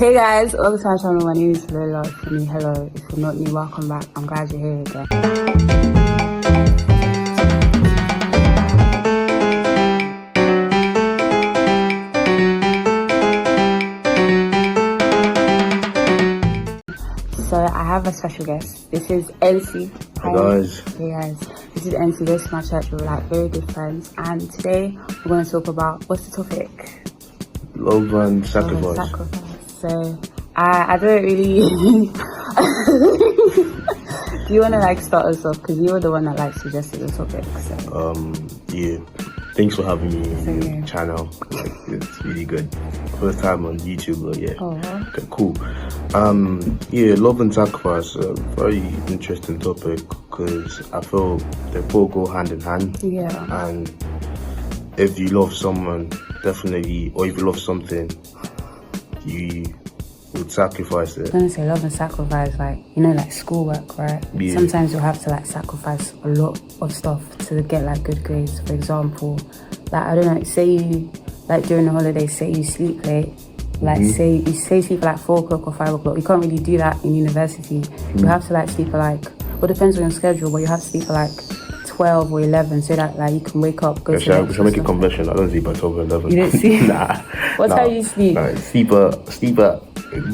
Hey guys, welcome to my channel. My name is Lola. Hello. If you're not new, welcome back. I'm glad you're here again. So I have a special guest. This is NC. Hi guys. Hey guys. This is NC. This is my church. We're like very good friends. And today we're going to talk about, what's the topic? Love and sacrifice. Love and sacrifice. So I don't really. Do you want to like start us off? Because you were the one that like suggested the topic. So. Yeah. Thanks for having me on your channel. Like, it's really good. First time on YouTube, but yeah. Oh. Okay, cool. Yeah, love and sacrifice. Very interesting topic because I feel they both go hand in hand. Yeah. And if you love someone, definitely, or if you love something, you would sacrifice it. I was gonna say love and sacrifice, like, you know, like schoolwork, right? Yeah. Sometimes you'll have to like sacrifice a lot of stuff to get like good grades. For example, like, I don't know, say you, like during the holidays, say you sleep late, like say you sleep at like 4 o'clock or 5 o'clock. You can't really do that in university. You have to like sleep at like, well, depends on your schedule, but you have to sleep at like 12 or 11 so that like you can wake up, go to Shall I make a confession? I don't sleep at 12 or 11. You don't sleep? Nah. What time do you sleep? Nah, sleep at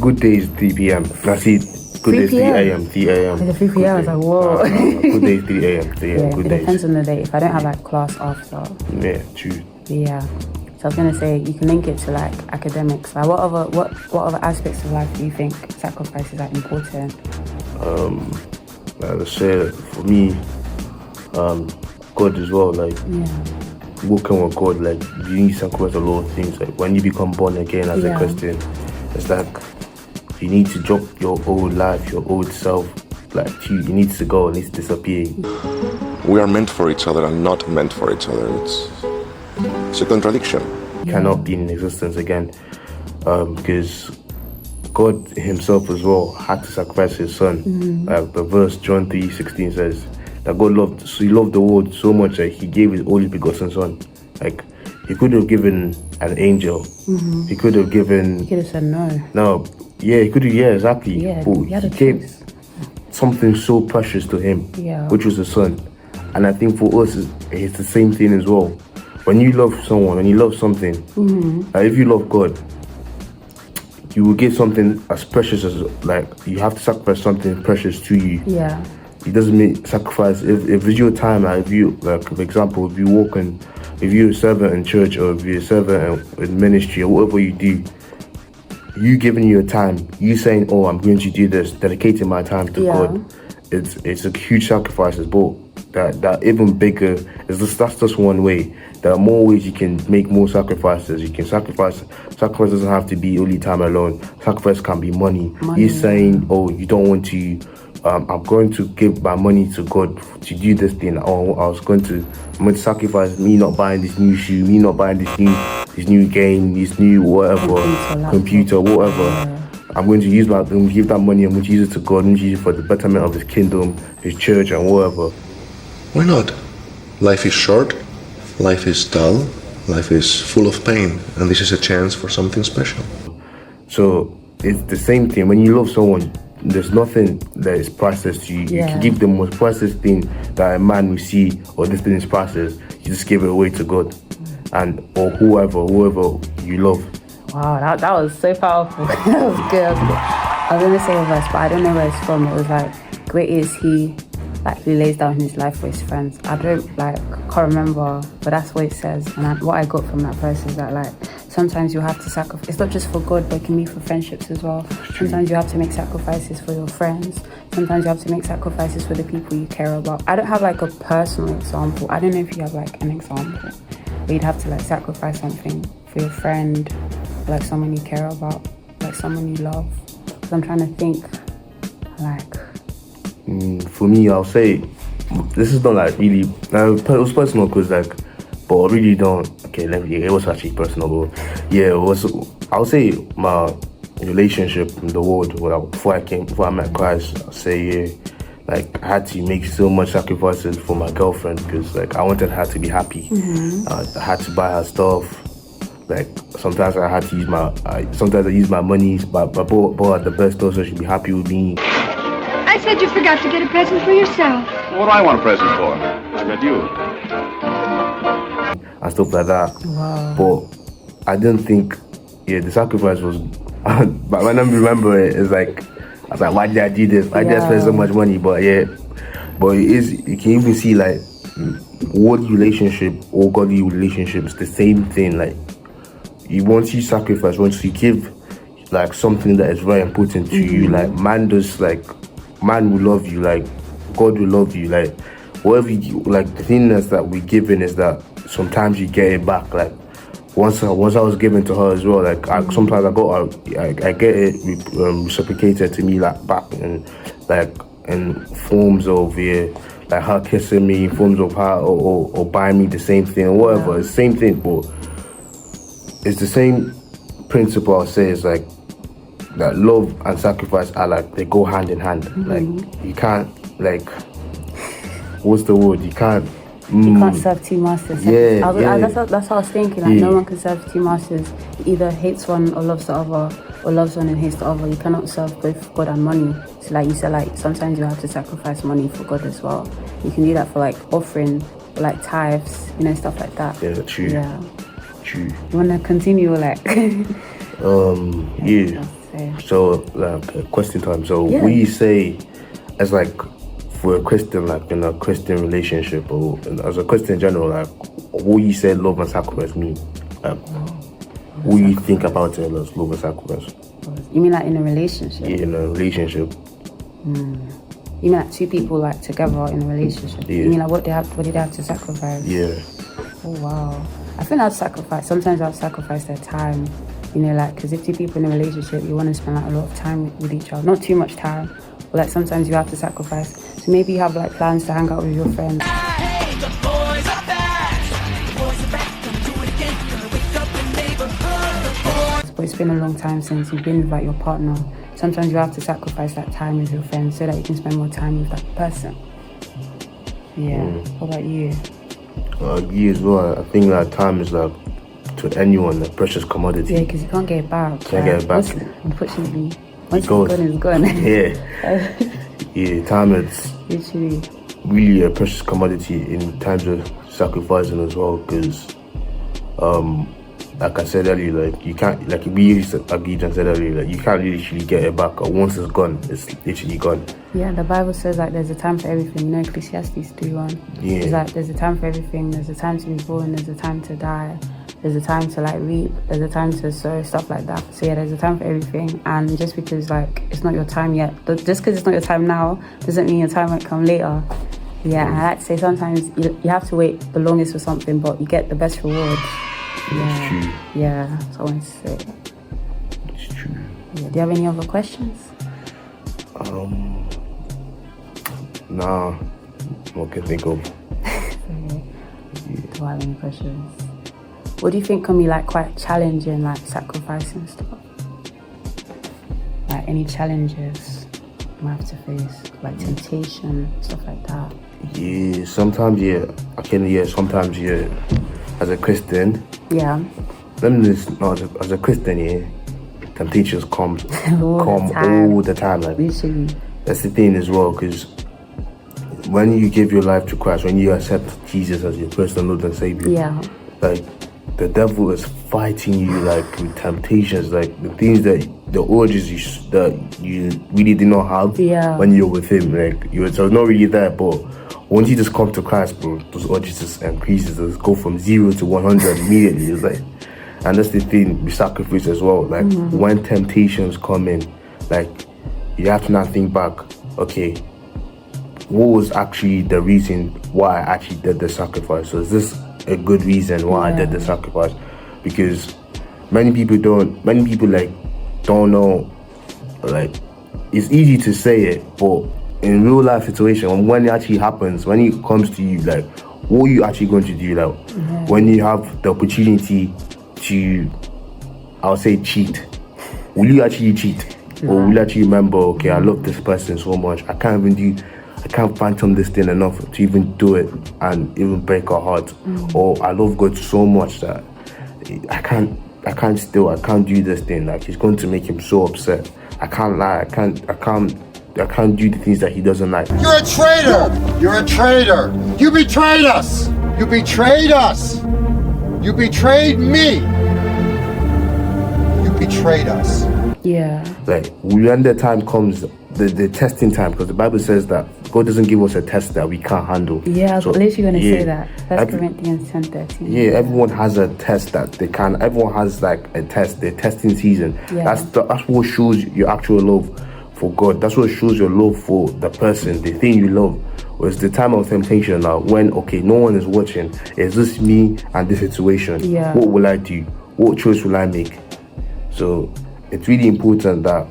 good days 3 p.m. I see good days 3 a.m. 3 a.m. It's 3 p.m. I was like, whoa. Good days 3 a.m. 3 a.m. Yeah, good it days. depends on the day. If I don't have like class after. Yeah, true. Yeah. So I was gonna say you can link it to like academics. Like what other aspects of life do you think sacrifice is like important? Like I said, for me, God as well. Like walking with God, like you need to sacrifice a lot of things. Like when you become born again as a Christian, it's like you need to drop your old life, your old self. Like you need to go, it needs to disappear. We are meant for each other and not meant for each other. It's a contradiction. Cannot be in existence again, because God himself as well had to sacrifice his son. The verse John 3:16 says that he loved the world so much that he gave his only begotten son. Like he could have given an angel. He could have given. He could have said no. No, yeah, he could have. Yeah, exactly. Yeah, he gave something so precious to him, which was the son. And I think for us, it's the same thing as well. When you love someone, when you love something, if you love God, you will give something as precious as, like, you have to sacrifice something precious to you. Yeah. It doesn't mean sacrifice. If it's your time, like, if you, like, for example, if you're a servant in church or if you're a servant in ministry or whatever you do, you giving your time, you saying, oh, I'm going to do this, dedicating my time to God, it's a huge sacrifice as well. That even bigger is that's just one way. There are more ways you can make more sacrifices. You can sacrifice doesn't have to be only time alone. Sacrifice can be money. You're saying, oh, you don't want to, I'm going to give my money to God to do this thing. Oh, I'm going to sacrifice me not buying this new shoe, me not buying this new game, this new whatever, computer, whatever. I'm going to give that money, I'm going to use it to God, I'm going to use it for the betterment of his kingdom, his church and whatever. Why not? Life is short, life is dull, life is full of pain, and this is a chance for something special. So it's the same thing. When you love someone, there's nothing that is priceless to you. You can give the most priceless thing that a man will see, or this thing is priceless. You just give it away to God, or whoever you love. Wow, that was so powerful. That was good. I was gonna say a verse, but I don't know where it's from. It was like, great is he, like, who lays down his life for his friends. I can't remember, but that's what it says. And what I got from that verse is that, like, sometimes you have to sacrifice. It's not just for God, but it can be for friendships as well. Sometimes you have to make sacrifices for your friends. Sometimes you have to make sacrifices for the people you care about. I don't have like a personal example. I don't know if you have like an example where you'd have to like sacrifice something for your friend, or, like, someone you care about, like someone you love. Because I'm trying to think, like. For me, I'll say this is not like really. It was personal because but I really don't. Okay, it was actually personal, but yeah, it was. I'll say my relationship in the world before I met Christ. I'll say I had to make so much sacrifices for my girlfriend because I wanted her to be happy. I had to buy her stuff, Like sometimes I had to use sometimes I use my money, but bought at the best store so she'd be happy with me. I said you forgot to get a present for yourself. What do I want a present for? I got you. And stuff like that. Wow. But I didn't think, the sacrifice was. But when I remember it, it's like I was like, why did I do this? Why did I spend so much money? But but you can even see like worldly relationship or godly relationships, the same thing. Like once you sacrifice, once you give like something that is very important to you, like man will love you, like God will love you, like whatever you like. The thing is that we give in is that sometimes you get it back. Like once I was given to her as well, like sometimes I get it reciprocated to me like back, and like in forms of like her kissing me, in forms of her or buying me the same thing or whatever. It's the same thing, but it's the same principle. I say is like that love and sacrifice are like they go hand in hand. Like you can't like what's the word? You can't serve two masters. That's what I was thinking. Like no one can serve two masters. Either hates one or loves the other, or loves one and hates the other. You cannot serve both God and money. So like you said, like sometimes you have to sacrifice money for God as well. You can do that for like offering, or like tithes, stuff like that. Yeah, true. Yeah. True. You wanna continue like? So like question time. So what do you say as like for a Christian, like in a Christian relationship or as a Christian in general, like what you say love and sacrifice mean? Like what do you think about it as love and sacrifice? You mean like in a relationship? Yeah, in a relationship. You mean like two people like together in a relationship? Yeah. You mean like what did they have to sacrifice? Yeah. Oh wow. I think I'd sacrifice. Sometimes I'll sacrifice their time. Like because if two people in a relationship, you want to spend like a lot of time with each other. Not too much time, but like sometimes you have to sacrifice. So maybe you have like plans to hang out with your friends. But it's been a long time since you've been with like your partner. Sometimes you have to sacrifice that time with your friends so that you can spend more time with that person. Yeah. What about you? You as well. I think that time is like to anyone a precious commodity. Yeah, because you can't get it back. Can't get it back. Unfortunately, once it's gone, it's gone. Yeah, time is literally really a precious commodity in times of sacrificing as well. Because, like I said earlier, like you can't, like we used to agreed and said earlier, like you can't literally get it back. Or once it's gone, it's literally gone. Yeah, the Bible says like there's a time for everything. Ecclesiastes 3:1. Yeah. It's like there's a time for everything. There's a time to be born. There's a time to die. There's a time to like reap. There's a time to sow, stuff like that. So yeah, there's a time for everything. And just because like it's not your time yet, just because it's not your time now, doesn't mean your time won't come later. Yeah, and I like to say sometimes you have to wait the longest for something, but you get the best reward. It's true. Yeah, that's what I want to say. It's true. Yeah. Do you have any other questions? Nah, what can I think of? Do I have any questions? What do you think can be like quite challenging, like sacrificing stuff? Like any challenges you might have to face, like temptation, stuff like that? Yeah, sometimes sometimes as a Christian. Yeah. As a Christian, temptations come all all the time. Like literally. That's the thing as well, because when you give your life to Christ, when you accept Jesus as your personal Lord and Savior, like the devil is fighting you like with temptations, like the things the urges that you really did not have when you're with him. Like so it's not really there, but once you just come to Christ, bro, those urges just increases. Just go from 0 to 100 immediately. It's like, and that's the thing with sacrifice as well. Like when temptations come in, like you have to now think back. Okay, what was actually the reason why I actually did the sacrifice? So is this a good reason why I did the sacrifice? Because many people don't know. Like it's easy to say it, but in real life situation, when it actually happens, when it comes to you, like what are you actually going to do? Like when you have the opportunity to, I'll say cheat, will you actually cheat? Or will you actually remember, okay, I love this person so much, I can't phantom this thing enough to even do it and even break her heart. Or I love God so much that I can't do this thing. Like, it's going to make him so upset. I can't lie. I can't do the things that he doesn't like. You're a traitor! You're a traitor! You betrayed us! You betrayed us! You betrayed me! You betrayed us. Yeah. Like, when the time comes, the testing time, because the Bible says that God doesn't give us a test that we can't handle. Yeah, I was literally going to say that. That's Every- Corinthians 10:13. Yeah, everyone has a test that they can. Everyone has like a test. Their testing season. Yeah. That's what shows your actual love for God. That's what shows your love for the person, the thing you love. Was the time of temptation now when no one is watching. It's just me and this situation. Yeah. What will I do? What choice will I make? So it's really important that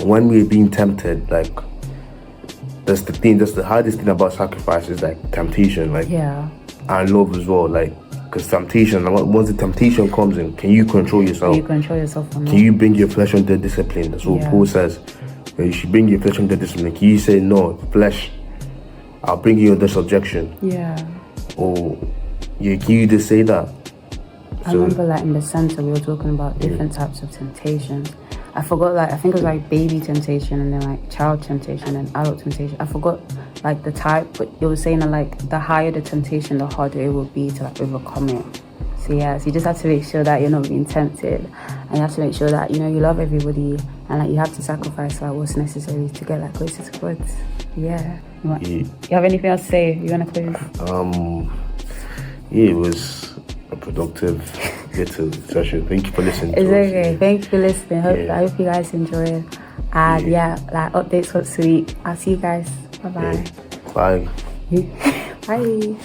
when we're being tempted, like, that's the hardest thing about sacrifice is like temptation, like, Yeah. and love as well, like, because temptation, once the temptation comes in, can you control yourself? You control yourself or not? Can you bring your flesh under discipline? That's what Yeah. Paul says. You should bring your flesh under discipline. Can you say, no, flesh, I'll bring you under subjection? Yeah. Or can you just say that? I remember, like, in the center, we were talking about different types of temptations. I forgot, like, I think it was like baby temptation and then like child temptation and adult temptation. I forgot like the type, but it was saying that like the higher the temptation, the harder it will be to like overcome it. So yeah, so you just have to make sure that you're not being tempted, and you have to make sure that, you know, you love everybody, and like you have to sacrifice like what's necessary to get like closer to God. Yeah. You have anything else to say? You wanna close? Yeah, it was a productive little session. Thank you for listening. It's to us. okay. Thank you for listening. I hope you guys enjoyed. And like updates once a week. I'll see you guys. Bye-bye. Bye. Bye.